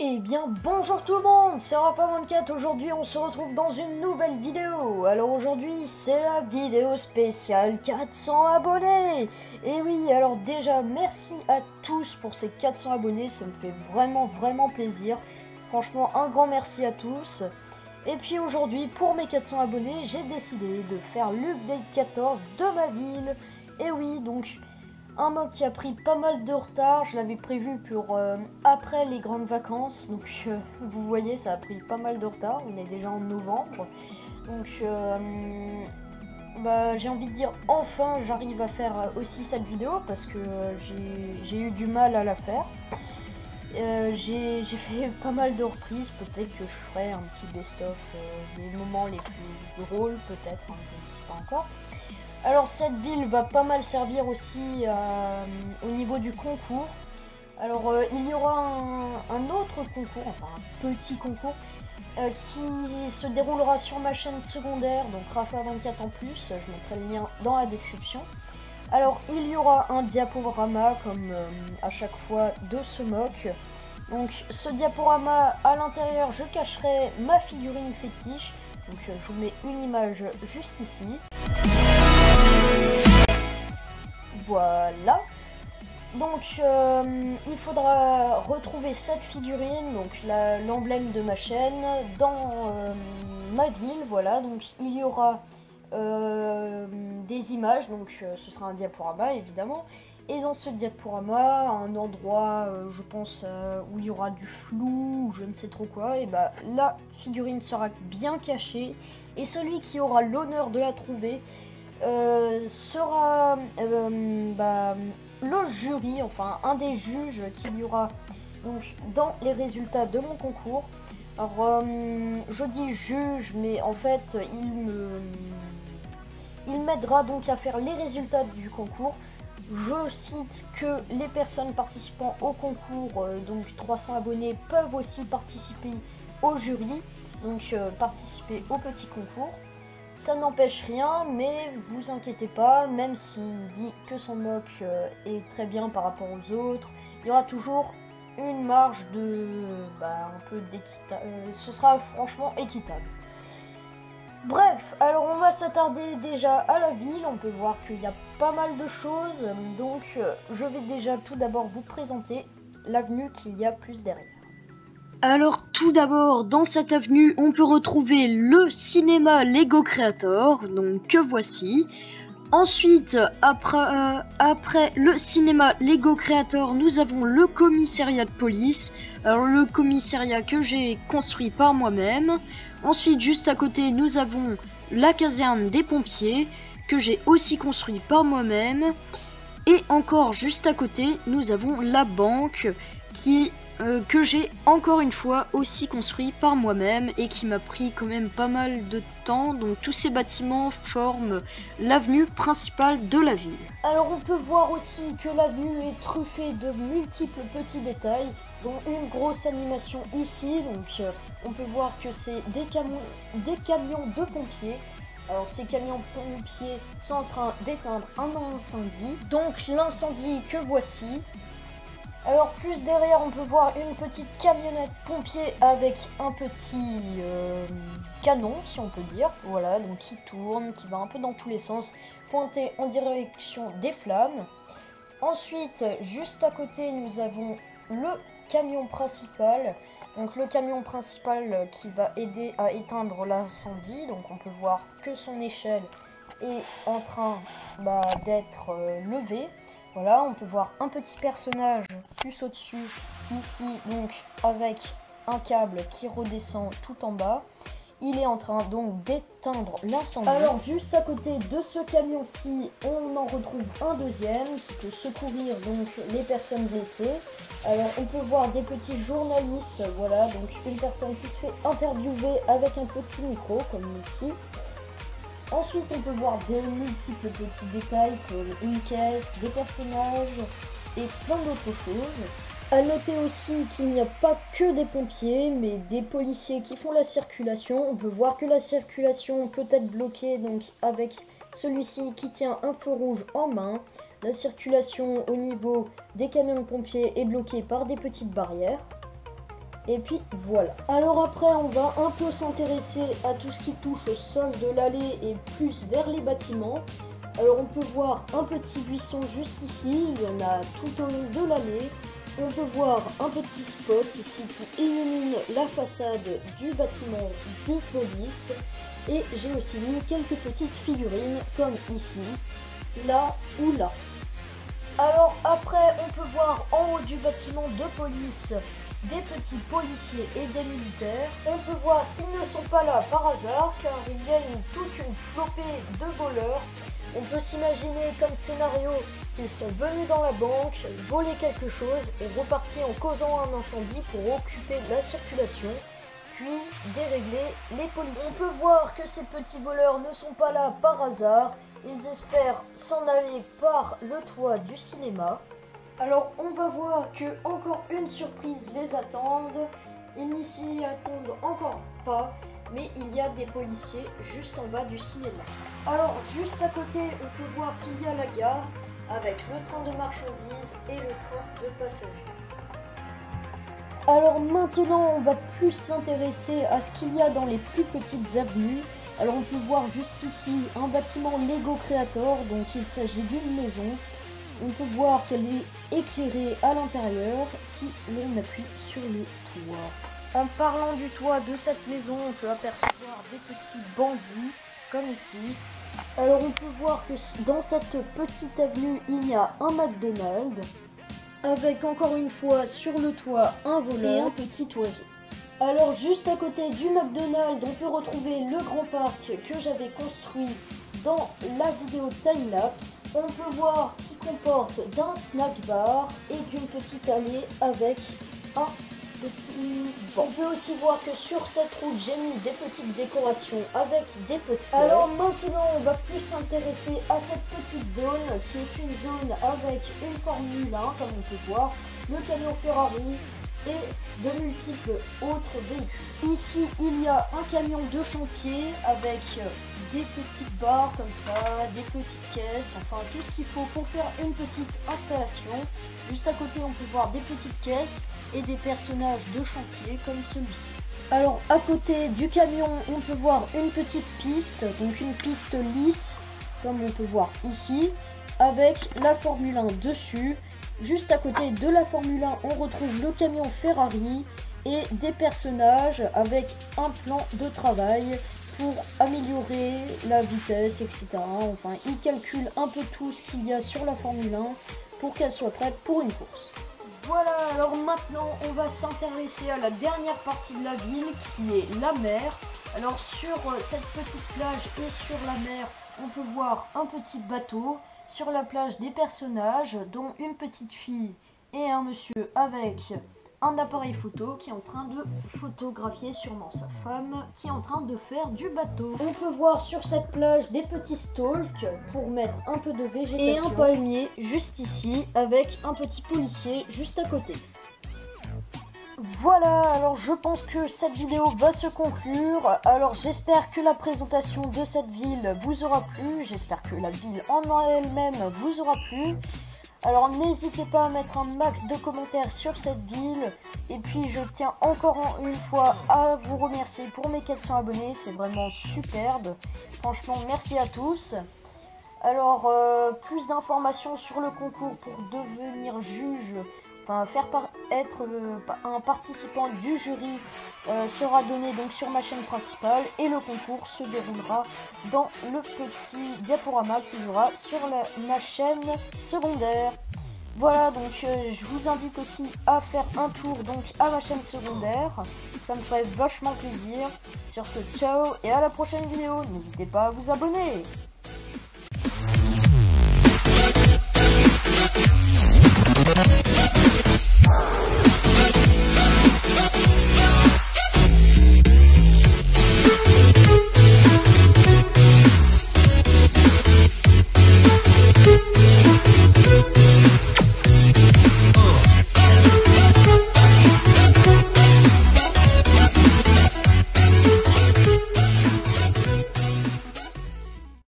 Eh bien bonjour tout le monde, c'est Rafa24, aujourd'hui on se retrouve dans une nouvelle vidéo. Alors aujourd'hui c'est la vidéo spéciale 400 abonnés. Et oui, alors déjà merci à tous pour ces 400 abonnés, ça me fait vraiment plaisir. Franchement un grand merci à tous. Et puis aujourd'hui pour mes 400 abonnés j'ai décidé de faire l'update 14 de ma ville. Et oui, donc un mob qui a pris pas mal de retard, je l'avais prévu pour après les grandes vacances, donc vous voyez ça a pris pas mal de retard, on est déjà en novembre, donc j'ai envie de dire enfin j'arrive à faire aussi cette vidéo parce que j'ai eu du mal à la faire. J'ai fait pas mal de reprises, peut-être que je ferai un petit best-of des moments les plus drôles peut-être, hein, je ne sais pas encore. Alors cette ville va pas mal servir aussi au niveau du concours. Alors il y aura un autre concours, enfin un petit concours, qui se déroulera sur ma chaîne secondaire, donc Rafa24 en plus, je mettrai le lien dans la description. Alors il y aura un diaporama comme à chaque fois de ce mock. Donc ce diaporama, à l'intérieur je cacherai ma figurine fétiche, donc je vous mets une image juste ici. Voilà. Donc il faudra retrouver cette figurine, donc l'emblème de ma chaîne, dans ma ville. Voilà, donc il y aura des images, donc ce sera un diaporama évidemment. Et dans ce diaporama, un endroit, je pense, où il y aura du flou, ou je ne sais trop quoi, et bah la figurine sera bien cachée. Et celui qui aura l'honneur de la trouver sera le jury, enfin un des juges qu'il y aura donc dans les résultats de mon concours. Alors je dis juge, mais en fait il m'aidera donc à faire les résultats du concours. Je cite que les personnes participant au concours, donc 300 abonnés, peuvent aussi participer au jury, donc participer au petit concours. Ça n'empêche rien, mais vous inquiétez pas, même s'il dit que son mock est très bien par rapport aux autres, il y aura toujours une marge de un peu d'équitable. Ce sera franchement équitable. Bref, alors on va s'attarder déjà à la ville, on peut voir qu'il y a pas mal de choses, donc je vais déjà tout d'abord vous présenter l'avenue qu'il y a plus derrière. Alors tout d'abord, dans cette avenue, on peut retrouver le cinéma Lego Creator, donc que voici. Ensuite, après le cinéma Lego Creator, nous avons le commissariat de police. Alors le commissariat que j'ai construit par moi-même. Ensuite, juste à côté, nous avons la caserne des pompiers, que j'ai aussi construit par moi-même. Et encore juste à côté, nous avons la banque que j'ai encore une fois aussi construit par moi-même et qui m'a pris quand même pas mal de temps. Donc tous ces bâtiments forment l'avenue principale de la ville. Alors on peut voir aussi que l'avenue est truffée de multiples petits détails, dont une grosse animation ici. Donc on peut voir que c'est des camions de pompiers. Alors ces camions pompiers sont en train d'éteindre un incendie. Donc l'incendie que voici. Alors plus derrière on peut voir une petite camionnette pompier avec un petit canon si on peut dire. Voilà, donc qui tourne, qui va un peu dans tous les sens, pointé en direction des flammes. Ensuite, juste à côté nous avons le camion principal. Donc le camion principal qui va aider à éteindre l'incendie. Donc on peut voir que son échelle est en train d'être levée. Voilà, on peut voir un petit personnage plus au-dessus, ici, donc avec un câble qui redescend tout en bas. Il est en train donc d'éteindre l'incendie. Alors juste à côté de ce camion-ci, on en retrouve un deuxième qui peut secourir donc les personnes blessées. Alors on peut voir des petits journalistes, voilà, donc une personne qui se fait interviewer avec un petit micro comme ici. Ensuite, on peut voir des multiples petits détails comme une caisse, des personnages et plein d'autres choses. A noter aussi qu'il n'y a pas que des pompiers, mais des policiers qui font la circulation. On peut voir que la circulation peut être bloquée donc avec celui-ci qui tient un feu rouge en main. La circulation au niveau des camions de pompiers est bloquée par des petites barrières. Et puis voilà. Alors après, on va un peu s'intéresser à tout ce qui touche au sol de l'allée et plus vers les bâtiments. Alors on peut voir un petit buisson juste ici, il y en a tout au long de l'allée. On peut voir un petit spot ici qui illumine la façade du bâtiment de police. Et j'ai aussi mis quelques petites figurines comme ici, là ou là. Alors après, on peut voir en haut du bâtiment de police des petits policiers et des militaires. On peut voir qu'ils ne sont pas là par hasard car il y a toute une flopée de voleurs. On peut s'imaginer comme scénario qu'ils sont venus dans la banque, voler quelque chose et repartir en causant un incendie pour occuper la circulation, puis dérégler les policiers. On peut voir que ces petits voleurs ne sont pas là par hasard. Ils espèrent s'en aller par le toit du cinéma. Alors on va voir que encore une surprise les attend. Ils n'y s'y attendent encore pas, mais il y a des policiers juste en bas du cinéma. Alors juste à côté, on peut voir qu'il y a la gare avec le train de marchandises et le train de passagers. Alors maintenant, on va plus s'intéresser à ce qu'il y a dans les plus petites avenues. Alors on peut voir juste ici un bâtiment Lego Creator, donc il s'agit d'une maison. On peut voir qu'elle est éclairée à l'intérieur si l'on appuie sur le toit. En parlant du toit de cette maison, on peut apercevoir des petits bandits, comme ici. Alors on peut voir que dans cette petite avenue, il y a un McDonald's, avec encore une fois sur le toit un voleur et un petit oiseau. Alors juste à côté du McDonald's, on peut retrouver le grand parc que j'avais construit dans la vidéo timelapse. On peut voir qu'il comporte d'un snack bar et d'une petite allée avec un petit banc. On peut aussi voir que sur cette route, j'ai mis des petites décorations avec des petits fleurs. Alors maintenant, on va plus s'intéresser à cette petite zone qui est une zone avec une Formule 1, comme on peut voir, le camion Ferrari et de multiples autres véhicules. Ici, il y a un camion de chantier avec des petites barres comme ça, des petites caisses, enfin tout ce qu'il faut pour faire une petite installation. Juste à côté, on peut voir des petites caisses et des personnages de chantier comme celui-ci. Alors à côté du camion, on peut voir une petite piste, donc une piste lisse, comme on peut voir ici, avec la Formule 1 dessus. Juste à côté de la Formule 1, on retrouve le camion Ferrari et des personnages avec un plan de travail pour améliorer la vitesse, etc. Enfin, ils calculent un peu tout ce qu'il y a sur la Formule 1 pour qu'elle soit prête pour une course. Voilà, alors maintenant, on va s'intéresser à la dernière partie de la ville qui est la mer. Alors sur cette petite plage et sur la mer, on peut voir un petit bateau. Sur la plage, des personnages, dont une petite fille et un monsieur avec un appareil photo qui est en train de photographier sûrement sa femme qui est en train de faire du bateau. On peut voir sur cette plage des petits stalks pour mettre un peu de végétation et un palmier juste ici avec un petit policier juste à côté. Voilà, alors je pense que cette vidéo va se conclure. Alors j'espère que la présentation de cette ville vous aura plu. J'espère que la ville en elle-même vous aura plu. Alors n'hésitez pas à mettre un max de commentaires sur cette ville. Et puis je tiens encore une fois à vous remercier pour mes 400 abonnés. C'est vraiment superbe. Franchement, merci à tous. Alors plus d'informations sur le concours pour devenir juge, enfin faire être un participant du jury sera donné donc sur ma chaîne principale et le concours se déroulera dans le petit diaporama qu'il y aura sur ma chaîne secondaire. Voilà, donc je vous invite aussi à faire un tour donc à ma chaîne secondaire, ça me ferait vachement plaisir. Sur ce, ciao et à la prochaine vidéo, n'hésitez pas à vous abonner.